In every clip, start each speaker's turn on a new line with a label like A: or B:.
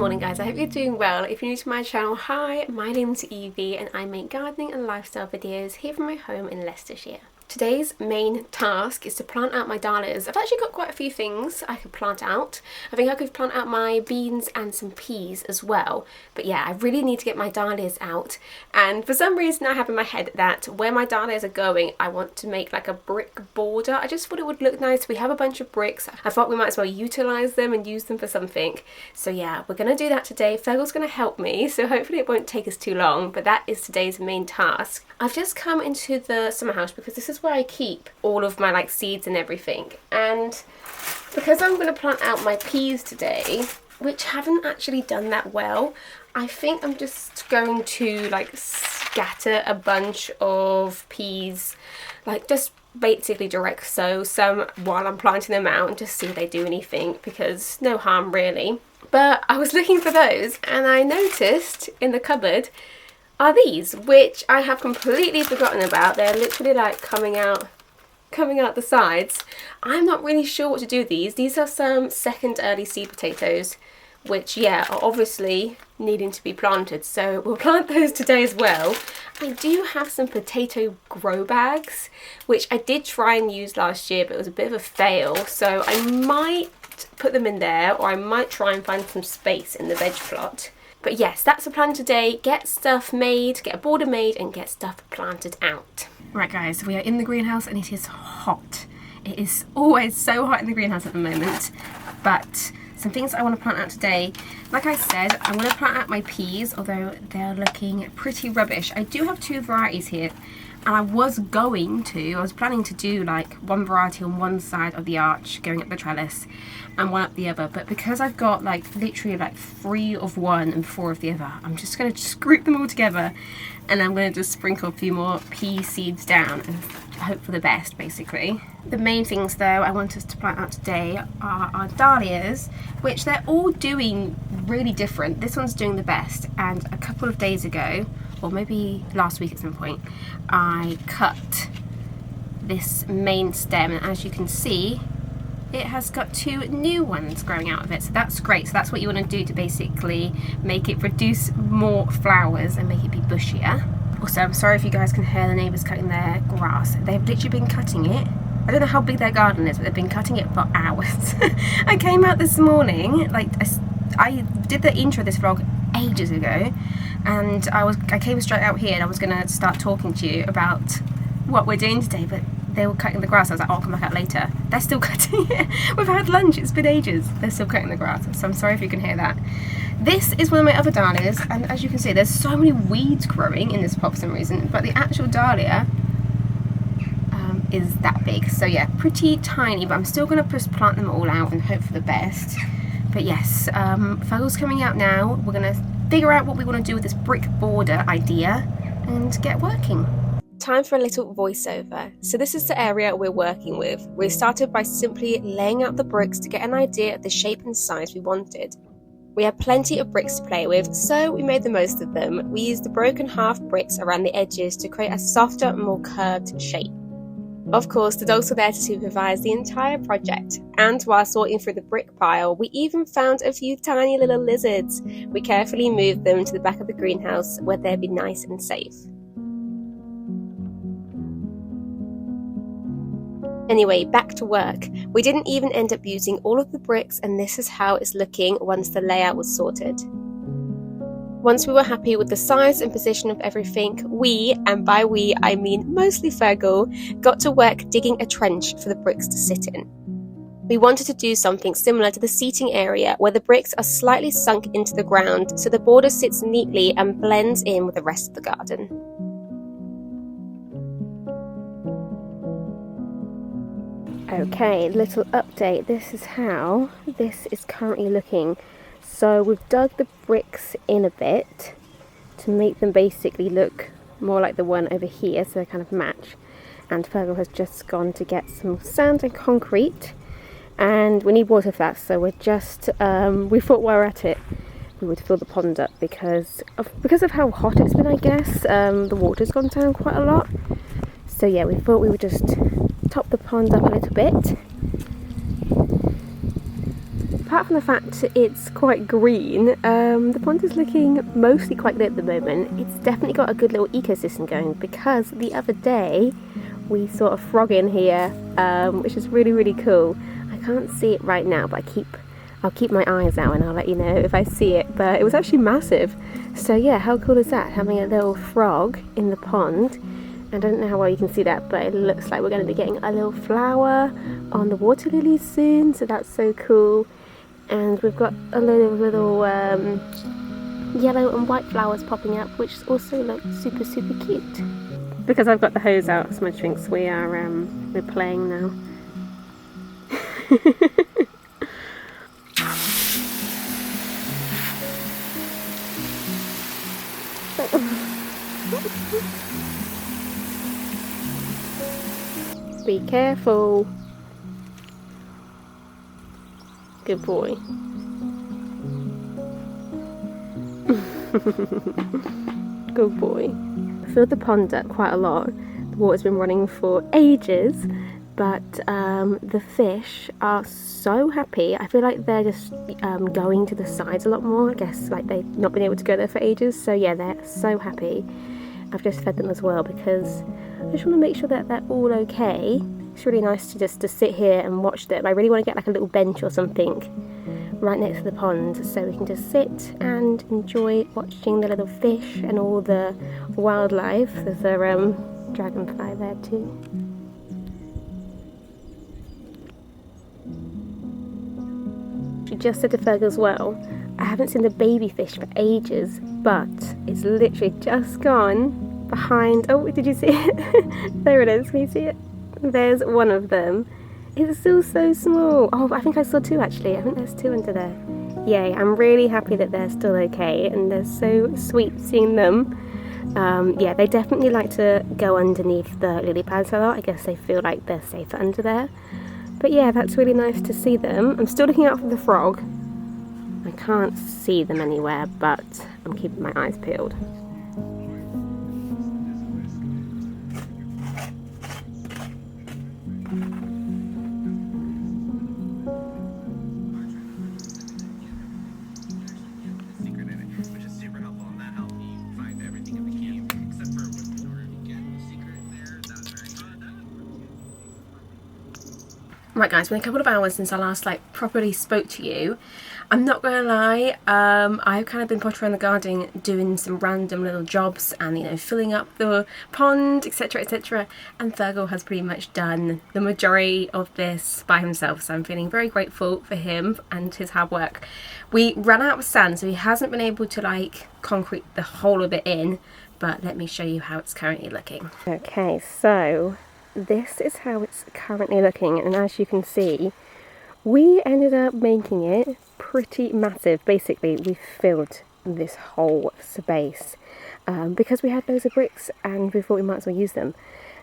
A: morning guys, I hope you're doing well. If you're new to my channel, hi, my name's Evie and I make gardening and lifestyle videos here from my home in Leicestershire. Today's main task is to plant out my dahlias. I've actually got quite a few things I could plant out. I think I could plant out my beans and some peas as well. But yeah, I really need to get my dahlias out. And for some reason I have in my head that where my dahlias are going, I want to make like a brick border. I just thought it would look nice. We have a bunch of bricks. I thought we might as well utilise them and use them for something. So yeah, we're going to do that today. Fergal's going to help me, so hopefully it won't take us too long. But that is today's main task. I've just come into the summer house because this is where I keep all of my seeds and everything, and because I'm going to plant out my peas today, which haven't actually done that well, I think I'm just going to scatter a bunch of peas, just basically direct sow some while I'm planting them out and just see if they do anything, because no harm really. But I was looking for those and I noticed in the cupboard are these, which I have completely forgotten about. They're literally coming out the sides. I'm not really sure what to do with these. These are some second early seed potatoes, which yeah, are obviously needing to be planted, so we'll plant those today as well. I do have some potato grow bags, which I did try and use last year, but it was a bit of a fail, so I might put them in there, or I might try and find some space in the veg plot. But yes, that's the plan today. Get stuff made, get a border made and get stuff planted out. Right guys, we are in the greenhouse and it is hot. It is always so hot in the greenhouse at the moment. But some things I want to plant out today. Like I said, I want to plant out my peas, although they're looking pretty rubbish. I do have two varieties here. And I was planning to do one variety on one side of the arch going up the trellis and one up the other, but because I've got literally 3 of one and 4 of the other, I'm just going to group them all together and I'm going to just sprinkle a few more pea seeds down and hope for the best basically. The main things though I want us to plant out today are our dahlias, which they're all doing really different. This one's doing the best, and a couple of days ago, or maybe last week at some point, I cut this main stem, and as you can see it has got 2 new ones growing out of it, so that's great. So that's what you want to do to basically make it produce more flowers and make it be bushier. Also, I'm sorry if you guys can hear the neighbours cutting their grass. They've literally been cutting it. I don't know how big their garden is, but they've been cutting it for hours. I came out this morning, I did the intro of this vlog ages ago, and I came straight out here and I was going to start talking to you about what we're doing today, but they were cutting the grass. I was like, oh, I'll come back out later. They're still cutting it. We've had lunch, it's been ages. They're still cutting the grass, so I'm sorry if you can hear that. This is one of my other dahlias, and as you can see, there's so many weeds growing in this pot for some reason, but the actual dahlia is that big. So yeah, pretty tiny, but I'm still going to just plant them all out and hope for the best. But yes, Fergal's coming out now. We're going to figure out what we want to do with this brick border idea and get working. Time for a little voiceover. So this is the area we're working with. We started by simply laying out the bricks to get an idea of the shape and size we wanted. We had plenty of bricks to play with, so we made the most of them. We used the broken half bricks around the edges to create a softer, more curved shape. Of course, the dogs were there to supervise the entire project, and while sorting through the brick pile, we even found a few tiny little lizards. We carefully moved them to the back of the greenhouse where they'd be nice and safe. Anyway, back to work. We didn't even end up using all of the bricks, and this is how it's looking once the layout was sorted. Once we were happy with the size and position of everything, we, and by we I mean mostly Fergal, got to work digging a trench for the bricks to sit in. We wanted to do something similar to the seating area, where the bricks are slightly sunk into the ground so the border sits neatly and blends in with the rest of the garden. Okay, little update. This is how this is currently looking. So we've dug the bricks in a bit to make them basically look more like the one over here, so they kind of match. And Fergal has just gone to get some sand and concrete, and we need water for that, so we're just, we thought while we're at it we would fill the pond up because of how hot it's been, I guess. The water's gone down quite a lot. So yeah, we thought we would just top the pond up a little bit. apart from the fact it's quite green, the pond is looking mostly quite good at the moment. It's definitely got a good little ecosystem going, because the other day we saw a frog in here, which is really, really cool. I can't see it right now, but I'll keep my eyes out and I'll let you know if I see it. But it was actually massive. So yeah, how cool is that, having a little frog in the pond? I don't know how well you can see that, but it looks like we're going to be getting a little flower on the water lilies soon, so that's so cool. And we've got a load of little yellow and white flowers popping up, which also look super, super cute. Because I've got the hose out of my drinks, we're playing now. Be careful. Good boy. Good boy. I filled the pond up quite a lot. The water's been running for ages, but the fish are so happy. I feel like they're just going to the sides a lot more. I guess like they've not been able to go there for ages, so yeah, they're so happy. I've just fed them as well because I just want to make sure that they're all okay. It's really nice to just sit here and watch them. I really want to get like a little bench or something right next to the pond so we can just sit and enjoy watching the little fish and all the wildlife. There's a dragonfly there too. She just said to Ferg as well, I haven't seen the baby fish for ages, but it's literally just gone behind. Oh, did you see it? There it is. Can you see it? There's one of them. It's still so small. Oh, I think I saw two actually. I think there's two under there. Yay, I'm really happy that they're still okay, and they're so sweet seeing them. Yeah, they definitely like to go underneath the lily pads a lot. I guess they feel like they're safer under there. But yeah, that's really nice to see them. I'm still looking out for the frog. I can't see them anywhere, but I'm keeping my eyes peeled. Right guys, it's been a couple of hours since I last properly spoke to you. I'm not gonna lie, I've kind of been pottering around the garden doing some random little jobs and filling up the pond, etc, etc, and Fergal has pretty much done the majority of this by himself, so I'm feeling very grateful for him and his hard work. We ran out of sand, so he hasn't been able to concrete the whole of it in, but let me show you how it's currently looking. Okay, so this is how it's currently looking, and as you can see, we ended up making it pretty massive. Basically, we filled this whole space because we had loads of bricks and we thought we might as well use them.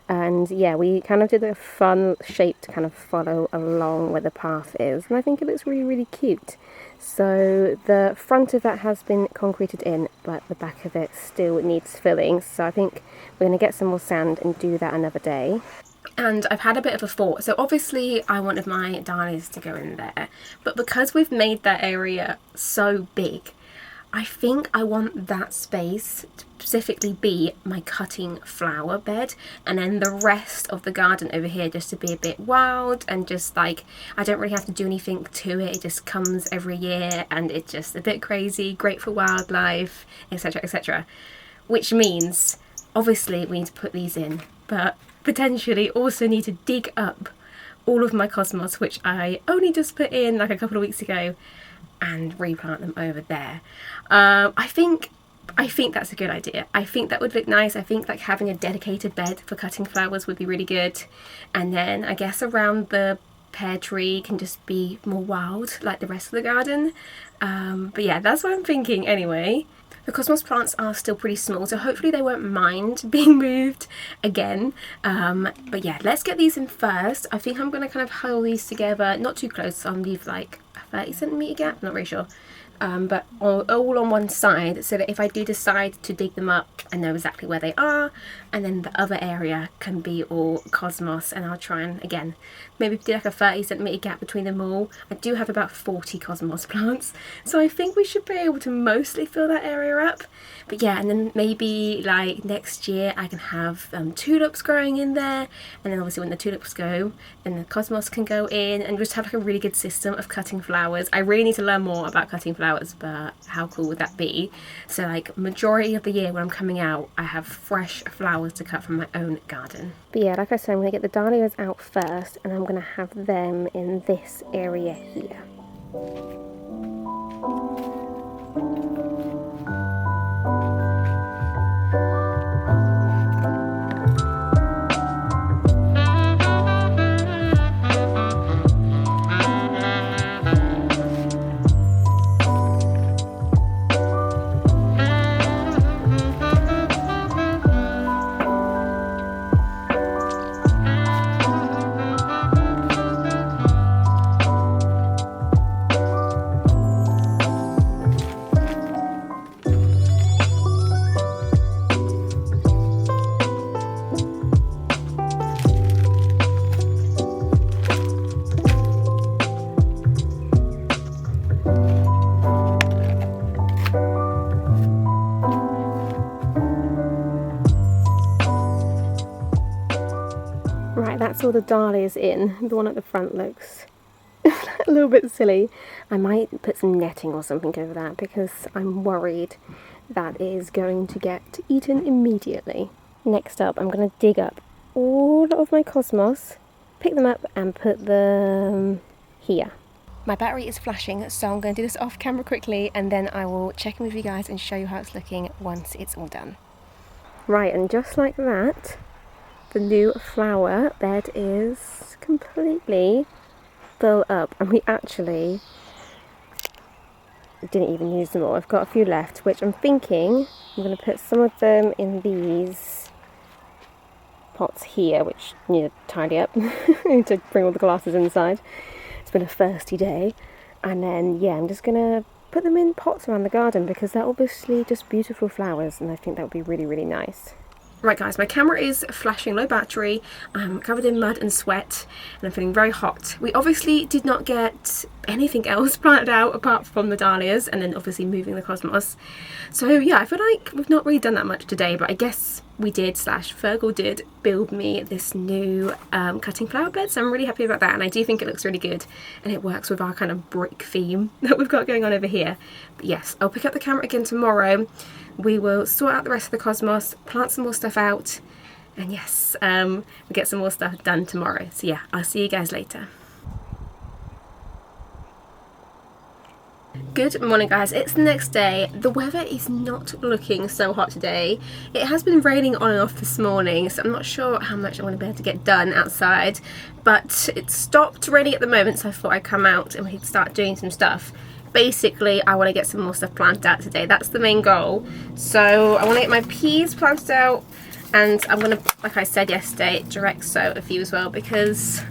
A: And yeah, we kind of did a fun shape to kind of follow along where the path is, and I think it looks really, really cute. So the front of that has been concreted in, but the back of it still needs filling, so I think we're going to get some more sand and do that another day. And I've had a bit of a thought. So obviously I wanted my dahlias to go in there, but because we've made that area so big, I think I want that space to specifically be my cutting flower bed, and then the rest of the garden over here just to be a bit wild and just I don't really have to do anything to it. It just comes every year and it's just a bit crazy, great for wildlife, etc, etc. Which means obviously we need to put these in, but potentially also need to dig up all of my cosmos, which I only just put in a couple of weeks ago, and replant them over there. I think that's a good idea. I think that would look nice. I think having a dedicated bed for cutting flowers would be really good, and then I guess around the pear tree can just be more wild like the rest of the garden. But yeah, that's what I'm thinking anyway. The cosmos plants are still pretty small, so hopefully they won't mind being moved again. But yeah, let's get these in first. I think I'm going to kind of huddle these together, not too close, so I'll leave a 30cm gap, not really sure. but all on one side, so that if I do decide to dig them up, I know exactly where they are, and then the other area can be all cosmos. And I'll try and, again, maybe do like a 30cm gap between them all. I do have about 40 cosmos plants, so I think we should be able to mostly fill that area up. But yeah, and then maybe like next year I can have tulips growing in there, and then obviously when the tulips go, then the cosmos can go in, and just have like a really good system of cutting flowers. I really need to learn more about cutting flowers, but how cool would that be? So like majority of the year when I'm coming out, I have fresh flowers to cut from my own garden. But yeah, like I said, I'm going to get the dahlias out first, and I'm going to have them in this area here. Right, that's all the dahlias in. The one at the front looks a little bit silly. I might put some netting or something over that because I'm worried that it is going to get eaten immediately. Next up, I'm going to dig up all of my cosmos, pick them up and put them here. My battery is flashing, so I'm going to do this off camera quickly, and then I will check in with you guys and show you how it's looking once it's all done. Right, and just like that, the new flower bed is completely full up, and we actually didn't even use them all. I've got a few left, which I'm thinking I'm going to put some of them in these pots here, which need to tidy up. I need to bring all the glasses inside. It's been a thirsty day. And then, yeah, I'm just going to put them in pots around the garden because they're obviously just beautiful flowers, and I think that would be really, really nice. Right guys, my camera is flashing low battery, I'm covered in mud and sweat, and I'm feeling very hot. We obviously did not get anything else planted out apart from the dahlias, and then obviously moving the cosmos. So yeah, I feel like we've not really done that much today, but I guess we did, Fergal did build me this new cutting flower bed, so I'm really happy about that, and I do think it looks really good, and it works with our kind of brick theme that we've got going on over here. But yes, I'll pick up the camera again tomorrow. We will sort out the rest of the cosmos, plant some more stuff out, and yes, we'll get some more stuff done tomorrow. So yeah, I'll see you guys later. Good morning guys, it's the next day. The weather is not looking so hot today. It has been raining on and off this morning, so I'm not sure how much I'm going to be able to get done outside, but it's stopped raining at the moment, so I thought I'd come out and we could start doing some stuff. Basically, I want to get some more stuff planted out today. That's the main goal. So I want to get my peas planted out, and I'm going to, like I said yesterday, direct sow a few as well because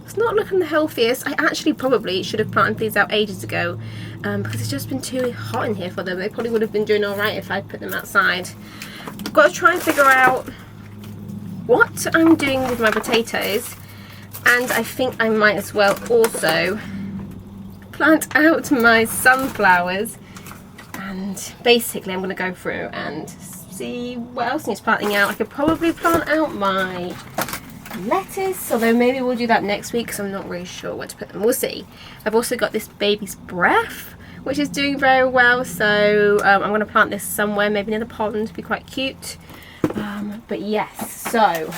A: it's not looking the healthiest. I actually probably should have planted these out ages ago because it's just been too hot in here for them. They probably would have been doing alright if I put them outside. I've got to try and figure out what I'm doing with my potatoes, and I think I might as well also plant out my sunflowers, and basically I'm going to go through and see what else needs planting out. I could probably plant out my lettuce, although maybe we'll do that next week because I'm not really sure where to put them. We'll see. I've also got this baby's breath which is doing very well, so I'm going to plant this somewhere, maybe near the pond. It'd be quite cute. But yes, so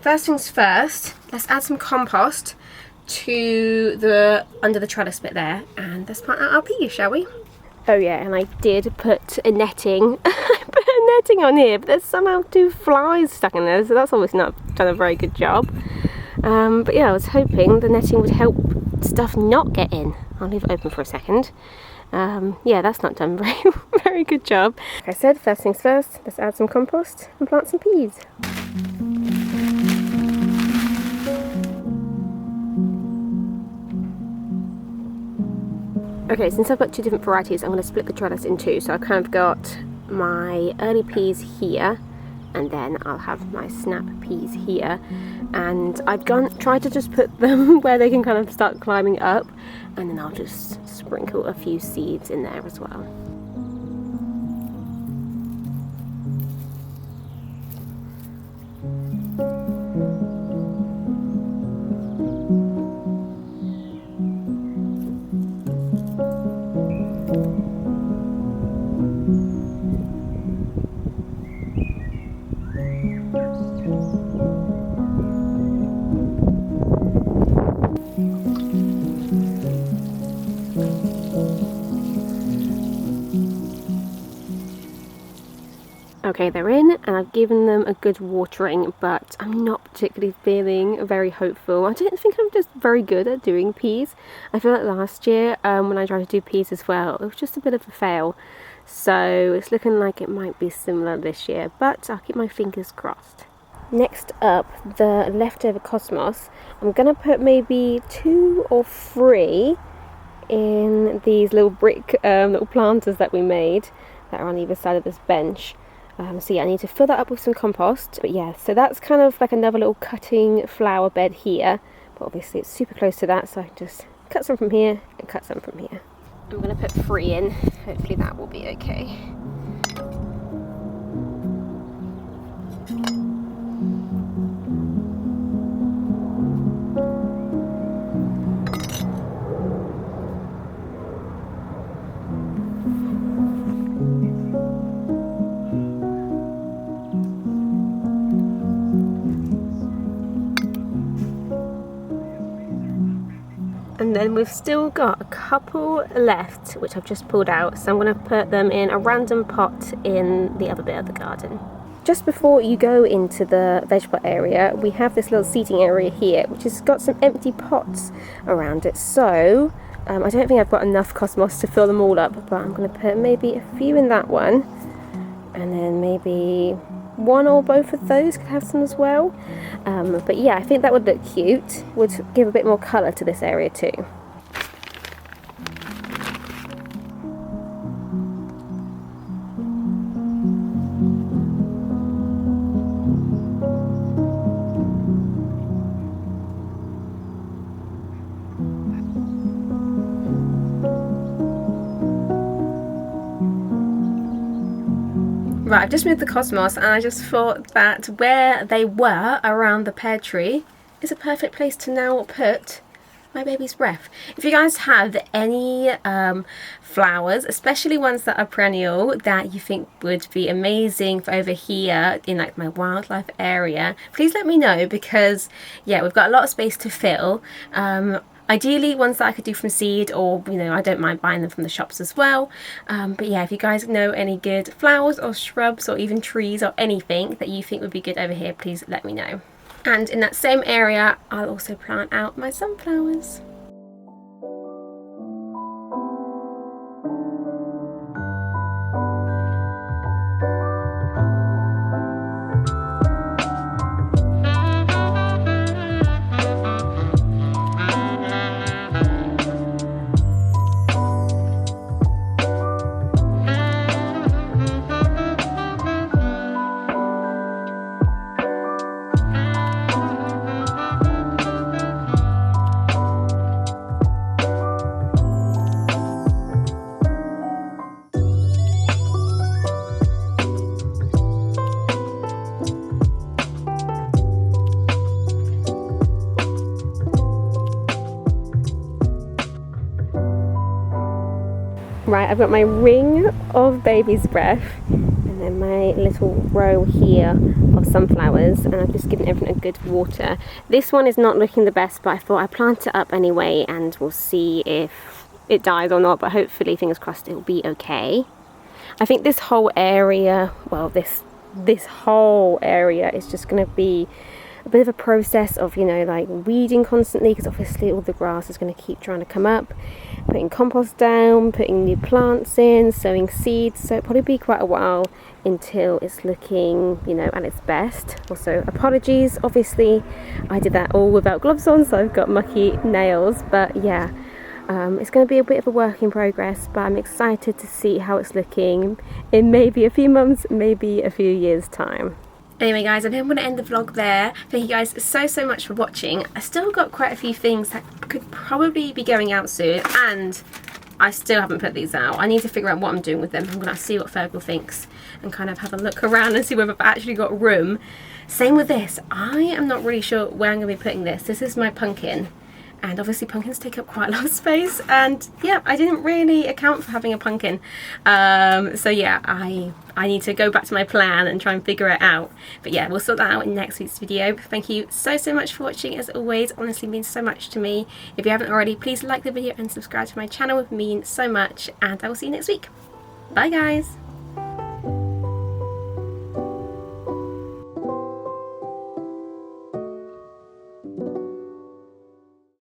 A: first things first, let's add some compost to the under the trellis bit there, and let's plant out our peas, shall we? Oh yeah, and I did put a netting I put a netting on here, but there's somehow 2 flies stuck in there, so that's obviously not done a very good job. But yeah, I was hoping the netting would help stuff not get in. I'll leave it open for a second. Yeah, that's not done very good job. Like I said, first things first, let's add some compost and plant some peas. Okay, since I've got two different varieties, I'm going to split the trellis in two. So I've kind of got my early peas here, and then I'll have my snap peas here. And I've tried to just put them where they can kind of start climbing up, and then I'll just sprinkle a few seeds in there as well. Okay, they're in, and I've given them a good watering, but I'm not particularly feeling very hopeful. I don't think I'm just very good at doing peas. I feel like last year when I tried to do peas as well, it was just a bit of a fail. So it's looking like it might be similar this year, but I'll keep my fingers crossed. Next up, the leftover cosmos. I'm going to put maybe 2 or 3 in these little brick little planters that we made that are on either side of this bench. So yeah, I need to fill that up with some compost. But yeah, so that's kind of like another little cutting flower bed here. But obviously it's super close to that, so I can just cut some from here and cut some from here. I'm going to put 3 in. Hopefully that will be okay. And then we've still got a couple left, which I've just pulled out, so I'm going to put them in a random pot in the other bit of the garden. Just before you go into the vegetable area, we have this little seating area here, which has got some empty pots around it. So I don't think I've got enough cosmos to fill them all up, but I'm going to put maybe a few in that one, and then maybe 1 or both of those could have some as well. But yeah, I think that would look cute, would give a bit more colour to this area too. Right, I've just moved the cosmos, and I just thought that where they were around the pear tree is a perfect place to now put my baby's breath. If you guys have any flowers, especially ones that are perennial, that you think would be amazing for over here in like my wildlife area, please let me know, because yeah, we've got a lot of space to fill. Ideally ones that I could do from seed, or you know, I don't mind buying them from the shops as well. But yeah, if you guys know any good flowers or shrubs or even trees or anything that you think would be good over here, please let me know. And in that same area, I'll also plant out my sunflowers. Right, I've got my ring of baby's breath, and then my little row here of sunflowers, and I've just given everything a good water. This one is not looking the best, but I thought I'd plant it up anyway, and we'll see if it dies or not, but hopefully, fingers crossed, it'll be okay. I think this whole area, well, this whole area is just going to be a bit of a process of, you know, like weeding constantly, because obviously all the grass is going to keep trying to come up, putting compost down, putting new plants in, sowing seeds. So it'll probably be quite a while until it's looking, you know, at its best. Also, apologies, obviously I did that all without gloves on, so I've got mucky nails, but yeah, It's going to be a bit of a work in progress, but I'm excited to see how it's looking in maybe a few months, maybe a few years time. Anyway guys, I think I'm going to end the vlog there. Thank you guys so much for watching. I still got quite a few things that could probably be going out soon, and I still haven't put these out. I need to figure out what I'm doing with them. I'm going to see what Fergal thinks and kind of have a look around and see whether I've actually got room. Same with this. I am not really sure where I'm going to be putting this. This is my pumpkin. And obviously pumpkins take up quite a lot of space, and yeah, I didn't really account for having a pumpkin. So yeah, I need to go back to my plan and try and figure it out. But yeah, we'll sort that out in next week's video. Thank you so much for watching. As always, honestly means so much to me. If you haven't already, please like the video and subscribe to my channel. It means so much, and I will see you next week. Bye guys.